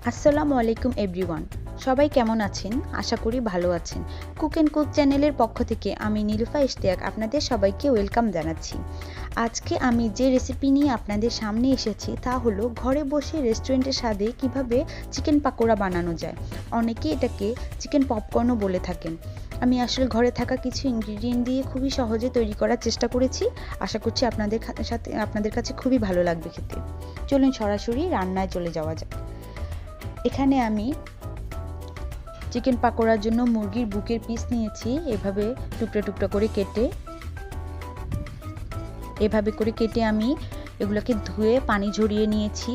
আসসালামু আলাইকুম এভরিওয়ান। সবাই কেমন আছেন? আশা করি ভালো আছেন। কুক অ্যান্ড কুক চ্যানেলের পক্ষ থেকে আমি নীলুফা ইশতিয়াক আপনাদের সবাইকে ওয়েলকাম জানাচ্ছি। আজকে আমি যে রেসিপি নিয়ে আপনাদের সামনে এসেছি তা হলো ঘরে বসে রেস্টুরেন্টের স্বাদে কিভাবে চিকেন পাকোড়া বানানো যায়। অনেকেই এটাকে চিকেন পপকর্নও বলে থাকেন। আমি আসলে ঘরে থাকা কিছু ইনগ্রিডিয়েন্ট দিয়ে খুবই সহজে তৈরি করার চেষ্টা করেছি। আশা করছি আপনাদের কাছে খুবই ভালো লাগবে খেতে। চলুন সরাসরি রান্নায় চলে যাওয়া যাক। এখানে আমি চিকেন পাকোড়ার জন্য মুরগির বুকের পিস নিয়েছি। এভাবে টুকরা টুকরা করে কেটে আমি এগুলোকে ধুয়ে পানি ঝরিয়ে নিয়েছি।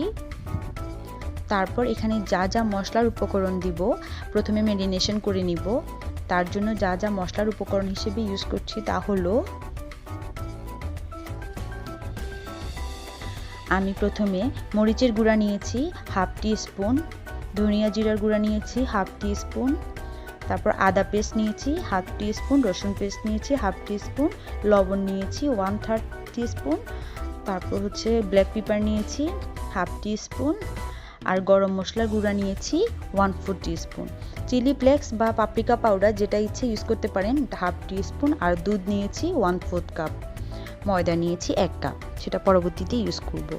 তারপর এখানে যা যা মশলার উপকরণ দিব প্রথমে ম্যারিনেশন করে নিব। তার জন্য যা যা মশলার উপকরণ হিসেবে ইউজ করছি তা হলো, আমি প্রথমে মরিচের গুঁড়া নিয়েছি হাফ টি স্পুন, ধনিয়া জিরার গুঁড়া নিয়েছি হাফ টি স্পুন, তারপর আদা পেস্ট নিয়েছি হাফ টি স্পুন, রসুন পেস্ট নিয়েছি হাফ টি স্পুন, লবণ নিয়েছি 1/3 টি স্পুন, তারপর ব্ল্যাক পেপার নিয়েছি হাফ টি স্পুন, আর গরম মশলার গুঁড়া নিয়েছি 1/4 টি স্পুন, চিলি ফ্লেক্স বা পাপরিকা পাউডার যেটা ইচ্ছে ইউজ করতে পারেন হাফ টি স্পুন, আর দুধ নিয়েছি 1/4 কাপ, ময়দা নিয়েছি 1 কাপ, সেটা পরবর্তীতে ইউজ করব।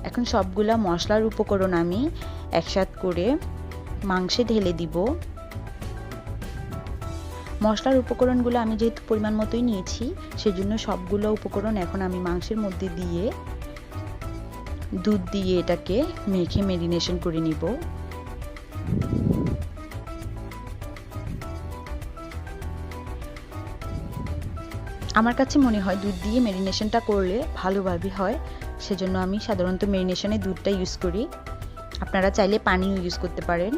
এখন সবগুলা মশলার উপকরণ আমি একসাথে করে মাংসে ঢেলে দিব। মশলার উপকরণগুলো আমি যেহেতু পরিমাণ মতোই নিয়েছি সেজন্য সবগুলো উপকরণ এখন আমি মাংসের মধ্যে দিয়ে দুধ দিয়ে এটাকে মেখে ম্যারিনেশন করে নিব। আমার কাছে মনে হয় দুধ দিয়ে ম্যারিনেশনটা করলে ভালোভাবে হয়, সেজন্য আমি সাধারণত ম্যারিনেশনে দুধটা ইউজ করি। আপনারা চাইলে পানিও ইউজ করতে পারেন।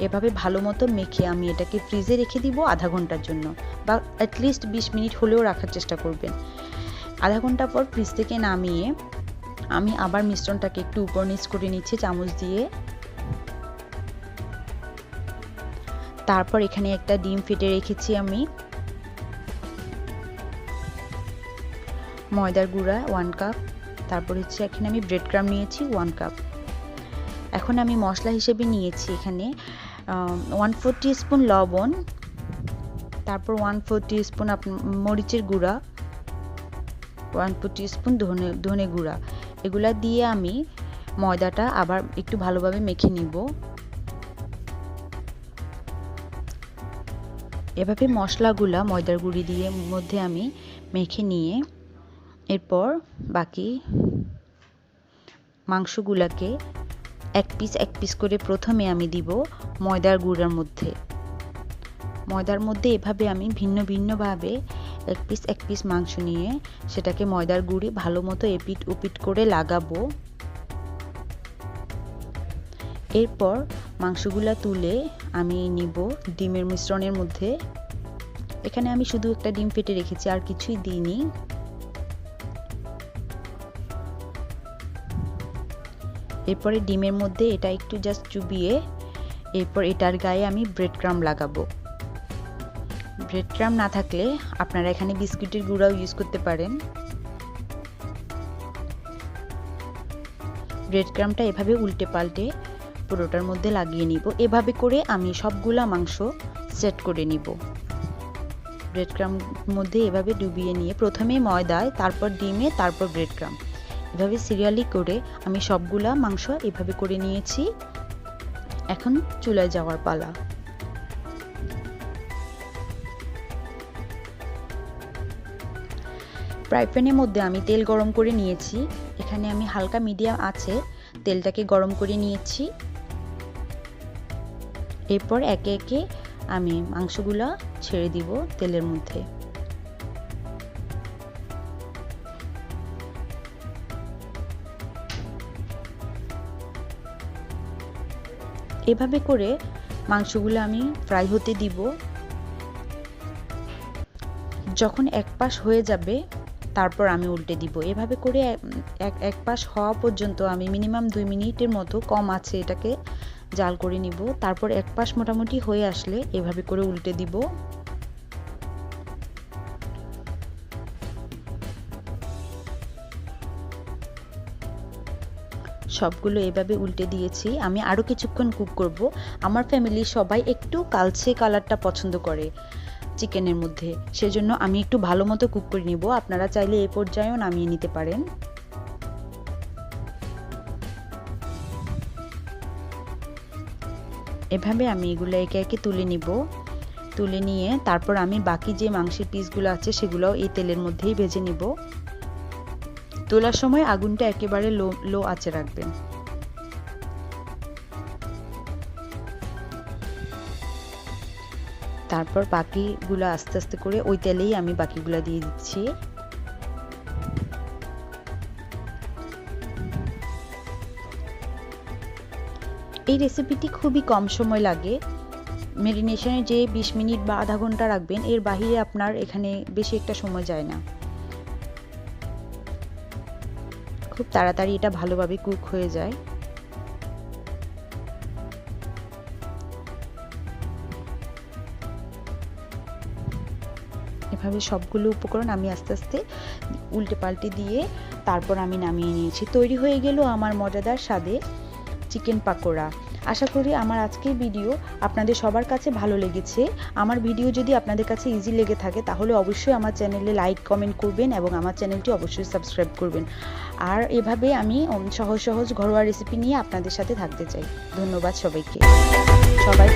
এভাবে ভালো মতো মেখে আমি এটাকে ফ্রিজে রেখে দিব আধা ঘন্টার জন্য, বা অ্যাটলিস্ট 20 মিনিট হলেও রাখার চেষ্টা করবেন। আধা ঘন্টা পর ফ্রিজ থেকে নামিয়ে আমি আবার মিশ্রণটাকে একটু উপর নিচ করে নিচ্ছি চামচ দিয়ে। তারপর এখানে একটা ডিম ফেটে রেখেছি আমি, ময়দার গুঁড়া 1 কাপ, তারপর এখানে আমি ব্রেড ক্রাম্ব নিয়েছি 1 কাপ। এখন আমি মশলা হিসেবে নিয়েছি এখানে 1/4 টি স্পুন লবণ, তারপর 1/4 টি স্পুন মরিচের গুঁড়া, 1/4 টি স্পুন ধনে গুঁড়া। এগুলা দিয়ে আমি ময়দাটা আবার একটু ভালোভাবে মেখে নিব। এভাবে মশলাগুলা ময়দার গুঁড়ি দিয়ে মধ্যে আমি মেখে নিয়ে এরপর বাকি মাংসগুলাকে এক পিস করে প্রথমে আমি দিব ময়দার গুঁড়ার মধ্যে। ময়দার মধ্যে এভাবে আমি ভিন্ন ভিন্নভাবে এক পিস মাংস নিয়ে সেটাকে ময়দার গুঁড়ি ভালো মতো এপিট উপিট করে লাগাবো। এরপর মাংসগুলা তুলে আমি নিব ডিমের মিশ্রণের মধ্যে। এখানে আমি শুধু একটা ডিম ফেটে রেখেছি, আর কিছুই দিইনি। এরপরে ডিমের মধ্যে এটা একটু জাস্ট চুবিয়ে এরপর এটার গায়ে আমি ব্রেড ক্রাম্ব লাগাবো। ব্রেড ক্রাম্ব না থাকলে আপনারা এখানে বিস্কুটের গুঁড়াও ইউজ করতে পারেন। ব্রেড ক্রাম্বটা এভাবে উল্টে পাল্টে পুরোটার মধ্যে লাগিয়ে নিব। এভাবে করে আমি সবগুলা মাংস সেট করে নিব। ব্রেড ক্রাম্ব মধ্যে এভাবে ডুবিয়ে নিয়ে প্রথমে ময়দায়, তারপর ডিমে, তারপর ব্রেড ক্রাম্ব, এভাবে সিরিয়ালি করে আমি সবগুলা মাংস এভাবে করে নিয়েছি। এখন চুলায় যাওয়ার পালা। ফ্রাই প্যানের মধ্যে আমি তেল গরম করে নিয়েছি। এখানে আমি হালকা মিডিয়াম আছে তেলটাকে গরম করে নিয়েছি। এরপর একে একে আমি মাংসগুলা ছেড়ে দিব তেলের মধ্যে। এভাবে করে মাংসগুলো আমি ফ্রাই হতে দিব। যখন এক পাশ হয়ে যাবে তারপর আমি উল্টে দিব। এভাবে করে এক পাশ হওয়া পর্যন্ত আমি মিনিমাম 2 মিনিটের মতো কম আছে এটাকে জাল করে নিব। তারপর এক পাশ মোটামুটি হয়ে আসলে এভাবে করে উল্টে দিব। সবগুলো এভাবে উল্টে দিয়েছি। আমি আরও কিছুক্ষণ কুক করব। আমার ফ্যামিলির সবাই একটু কালচে কালারটা পছন্দ করে চিকেনের মধ্যে, সেজন্য আমি একটু ভালো মতো কুক করে নিব। আপনারা চাইলে এই পর্যায়েও নামিয়ে নিতে পারেন। এভাবে আমি এগুলো একে একে তুলে নিব। তুলে নিয়ে তারপর আমি বাকি যে মাংসের পিসগুলো আছে সেগুলোও এই তেলের মধ্যেই ভেজে নিব। তোলার সময় আগুনটা একেবারে লো আঁচে রাখবেন। তারপর বাকিগুলো আস্তে আস্তে করে ওই তেলেই আমি বাকিগুলো দিয়ে দিচ্ছি। এই রেসিপিটি খুবই কম সময় লাগে। ম্যারিনেশনে যে 20 মিনিট বা আধা ঘন্টা রাখবেন, এর বাহিরে আপনার এখানে বেশি একটা সময় যায় না। খুব তাড়াতাড়ি এটা ভালোভাবে কুক হয়ে যায়। এভাবে সবগুলো উপকরণ আমি আস্তে আস্তে উল্টে পাল্টে দিয়ে তারপর আমি নামিয়ে নিয়েছি। তৈরি হয়ে গেল আমার মজাদার স্বাদে চিকেন পাকোড়া। আশা করি আমার আজকের ভিডিও আপনাদের সবার কাছে ভালো লেগেছে। আমার ভিডিও যদি আপনাদের কাছে ইজি লেগে থাকে তাহলে অবশ্যই আমার চ্যানেলে লাইক কমেন্ট করবেন এবং আমার চ্যানেলটি অবশ্যই সাবস্ক্রাইব করবেন। আর এভাবে আমি সহজ সহজ ঘরোয়া রেসিপি নিয়ে আপনাদের সাথে থাকতে চাই। ধন্যবাদ সবাইকে। সবাই